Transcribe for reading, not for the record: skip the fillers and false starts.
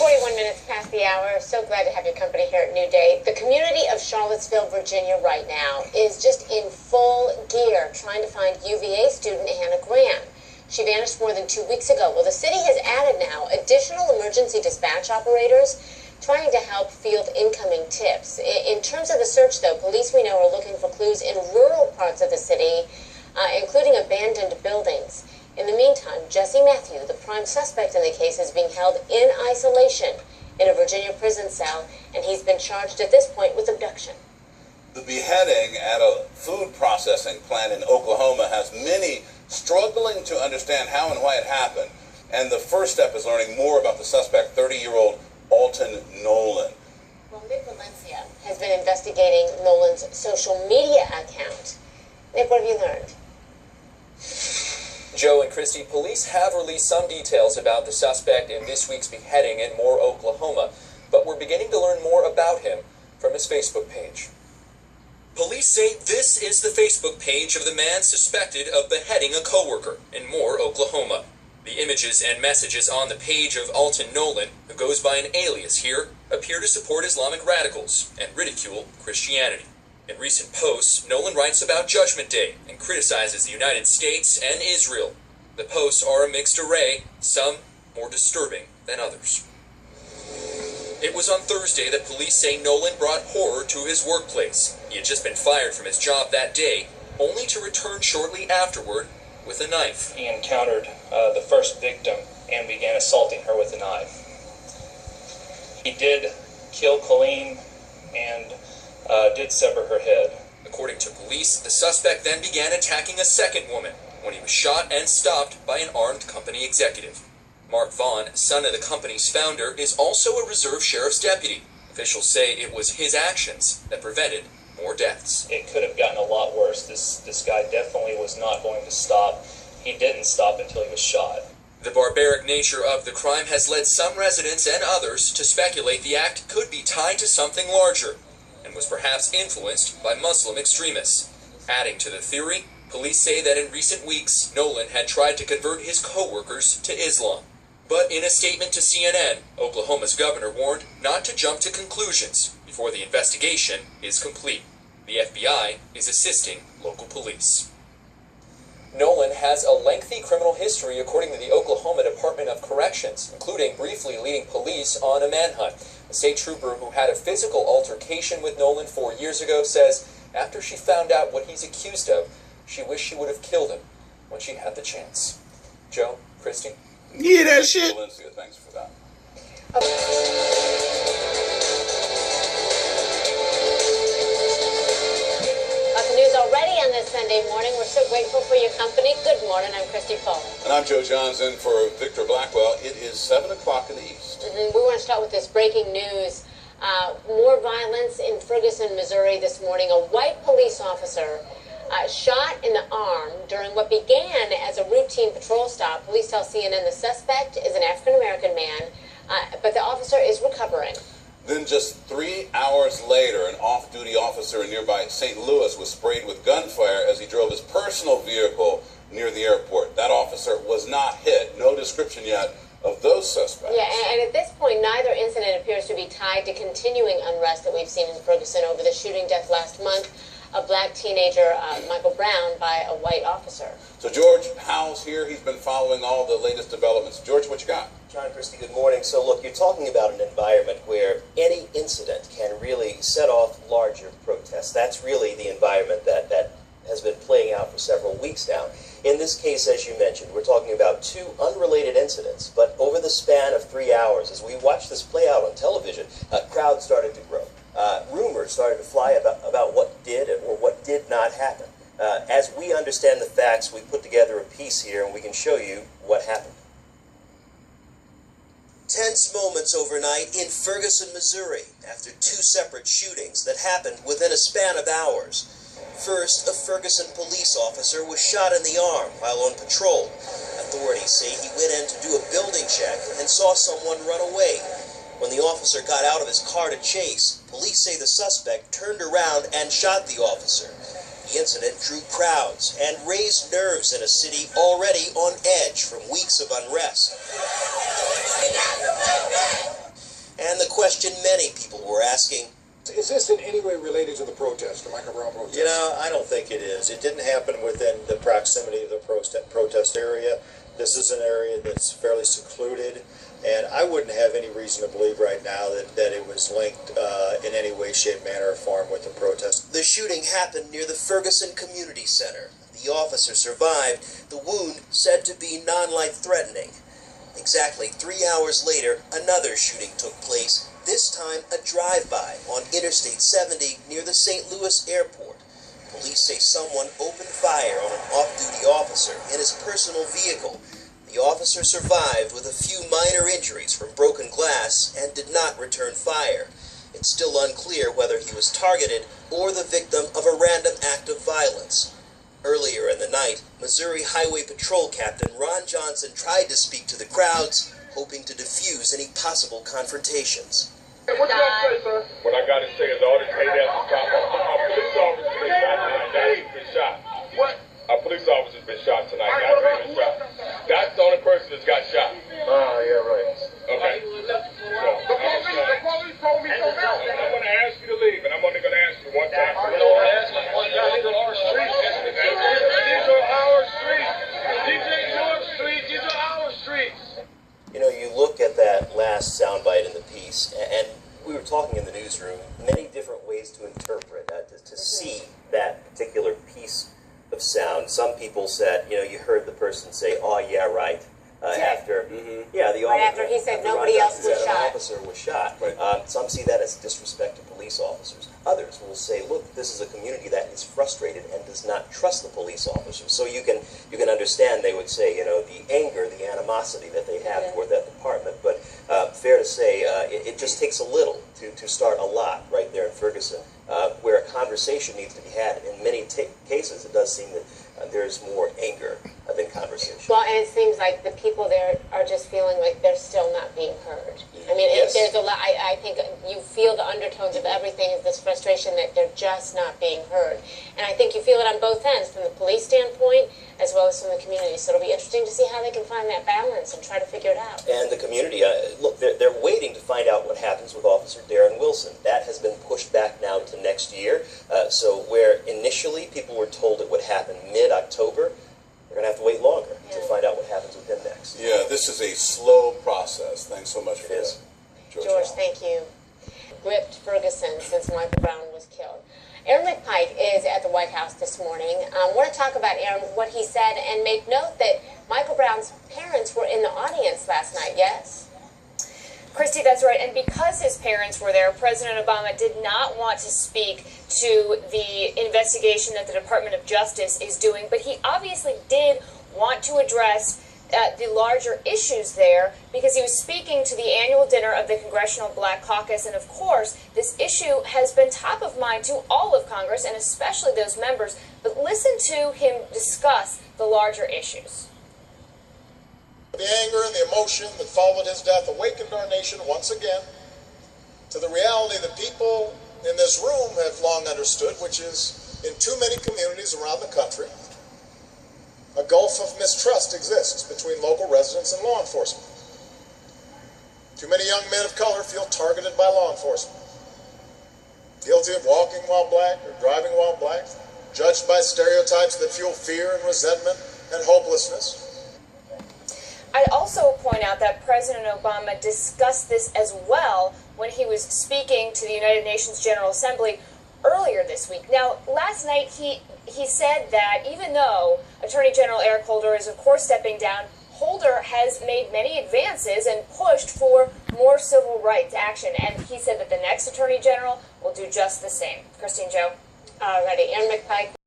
41 minutes past the hour. So glad to have your company here at New Day. The community of Charlottesville, Virginia right now is just in full gear trying to find UVA student Hannah Graham. She vanished more than 2 weeks ago. Well, the city has added now additional emergency dispatch operators trying to help field incoming tips. In terms of the search, though, police we know are looking for clues in rural parts of the city, including abandoned buildings. In the meantime, Jesse Matthew, the prime suspect in the case, is being held in isolation in a Virginia prison cell, and he's been charged at this point with abduction. The beheading at a food processing plant in Oklahoma has many struggling to understand how and why it happened. And the first step is learning more about the suspect, 30-year-old Alton Nolan. Well, Nick Valencia has been investigating Nolan's social media account. Nick, what have you learned? Joe and Christy, police have released some details about the suspect in this week's beheading in Moore, Oklahoma, but we're beginning to learn more about him from his Facebook page. Police say this is the Facebook page of the man suspected of beheading a coworker in Moore, Oklahoma. The images and messages on the page of Alton Nolan, who goes by an alias here, appear to support Islamic radicals and ridicule Christianity. In recent posts, Nolan writes about Judgment Day and criticizes the United States and Israel. The posts are a mixed array, some more disturbing than others. It was on Thursday that police say Nolan brought horror to his workplace. He had just been fired from his job that day, only to return shortly afterward with a knife. He encountered the first victim and began assaulting her with a knife. He did kill Colleen and did sever her head. According to police, the suspect then began attacking a second woman when he was shot and stopped by an armed company executive. Mark Vaughn, son of the company's founder, is also a reserve sheriff's deputy. Officials say it was his actions that prevented more deaths. It could have gotten a lot worse. This guy definitely was not going to stop. He didn't stop until he was shot. The barbaric nature of the crime has led some residents and others to speculate the act could be tied to something larger and was perhaps influenced by Muslim extremists. Adding to the theory, police say that in recent weeks, Nolan had tried to convert his co-workers to Islam. But in a statement to CNN, Oklahoma's governor warned not to jump to conclusions before the investigation is complete. The FBI is assisting local police. Nolan has a lengthy criminal history according to the Oklahoma Department of Corrections, including briefly leading police on a manhunt. A state trooper who had a physical altercation with Nolan 4 years ago says after she found out what he's accused of, she wished she would have killed him when she had the chance. Joe, Christy? Yeah, that shit. Valencia, thanks for that. Lots of news already on this Sunday morning. We're so grateful for your company. Good morning. I'm Christy Paul. And I'm Joe Johnson for Victor Blackwell. It is 7 o'clock in the East. We want to start with this breaking news. More violence in Ferguson, Missouri this morning. A white police officer shot in the arm during what began as a routine patrol stop. Police tell CNN the suspect is an African-American man, but the officer is recovering. Then just 3 hours later, an off-duty officer in nearby St. Louis was sprayed with gunfire as he drove his personal vehicle near the airport. That officer was not hit. No description yet of those suspects. Yeah, and at this point, neither incident appears to be tied to continuing unrest that we've seen in Ferguson over the shooting death last month of black teenager Michael Brown by a white officer. So George Powell's here. He's been following all the latest developments. George, what you got? John, Christy, good morning. So look, you're talking about an environment where any incident can really set off larger protests. That's really the environment that has been playing out for several weeks now. In this case, as you mentioned, we're talking about two unrelated incidents, but over the span of 3 hours, as we watched this play out on television, crowds started to grow. Rumors started to fly about what did or what did not happen. As we understand the facts, we put together a piece here, and we can show you what happened. Tense moments overnight in Ferguson, Missouri, after two separate shootings that happened within a span of hours. First, a Ferguson police officer was shot in the arm while on patrol. Authorities say he went in to do a building check and saw someone run away. When the officer got out of his car to chase, police say the suspect turned around and shot the officer. The incident drew crowds and raised nerves in a city already on edge from weeks of unrest. And the question many people were asking, is this in any way related to the protest, the Michael Brown protest? You know, I don't think it is. It didn't happen within the proximity of the protest area. This is an area that's fairly secluded, and I wouldn't have any reason to believe right now that it was linked in any way, shape, manner, or form with the protest. The shooting happened near the Ferguson Community Center. The officer survived, the wound said to be non-life-threatening. Exactly 3 hours later, another shooting took place, this time a drive-by on Interstate 70 near the St. Louis airport. Police say someone opened fire on an off-duty officer in his personal vehicle. The officer survived with a few minor injuries from broken glass and did not return fire. It's still unclear whether he was targeted or the victim of a random act of violence. Earlier in the night, Missouri Highway Patrol Captain Ron Johnson tried to speak to the crowds, hoping to diffuse any possible confrontations. What you got to say, sir? What I got to say is all this hate at the top. A police officer's been shot tonight. That's been shot. What? A police officer's been shot tonight. That's been shot. That's the only person that's got shot. Yeah, right. Okay. The police told me so. I'm going to ask you to leave, and I'm only going to ask you one time. I'm going to ask you one time. These are our streets. These are our streets. These ain't your streets. These are our streets. You know, you look at that last soundbite in the piece, and we were talking in the newsroom, many different ways to interpret that, to see that particular piece of sound. Some people said, you know, you heard the person say, "Oh, yeah, right." After, after he said nobody else was shot. An officer was shot. Right. Some see that as disrespect to police officers. Others will say, look, this is a community that is frustrated and does not trust the police officers. So you can understand, they would say, you know, the anger, the animosity that they have toward that department. But fair to say, it just takes a little to start a lot right there in Ferguson, where a conversation needs to be had. In many cases, it does seem that there's more anger than conversation. Well, and it seems like the people there are just feeling like they're still not being heard. I mean, Yes. there's a lot. I think you feel the undertones of everything is this frustration that they're just not being heard. And I think you feel it on both ends, from the police standpoint as well as from the community. So it'll be interesting to see how they can find that balance and try to figure it out. And the community, look, they're waiting to find out what happens with Officer Darren Wilson. That has been pushed back now to next year. So where initially people were told it would happen mid-October, they're going to have to wait longer to find out what happens with him next. Yeah, this is a slow process. Thanks so much for It is. that, George, thank you. Gripped Ferguson since Michael Brown was killed. Aaron McPike is at the White House this morning. I want to talk about Aaron, what he said, and make note that Michael Brown's parents were in the audience last night, yes? Christy, that's right. And because his parents were there, President Obama did not want to speak to the investigation that the Department of Justice is doing, but he obviously did want to address the larger issues there, because he was speaking to the annual dinner of the Congressional Black Caucus, and of course, this issue has been top of mind to all of Congress, and especially those members. But listen to him discuss the larger issues. The anger and the emotion that followed his death awakened our nation once again to the reality that people in this room have long understood, which is, in too many communities around the country, a gulf of mistrust exists between local residents and law enforcement. Too many young men of color feel targeted by law enforcement, guilty of walking while black or driving while black, judged by stereotypes that fuel fear and resentment and hopelessness. I'd also point out that President Obama discussed this as well when he was speaking to the United Nations General Assembly earlier this week. Now, last night he said that even though Attorney General Eric Holder is of course stepping down, Holder has made many advances and pushed for more civil rights action, and he said that the next Attorney General will do just the same. Christine, Joe? Alrighty, Aaron McPike.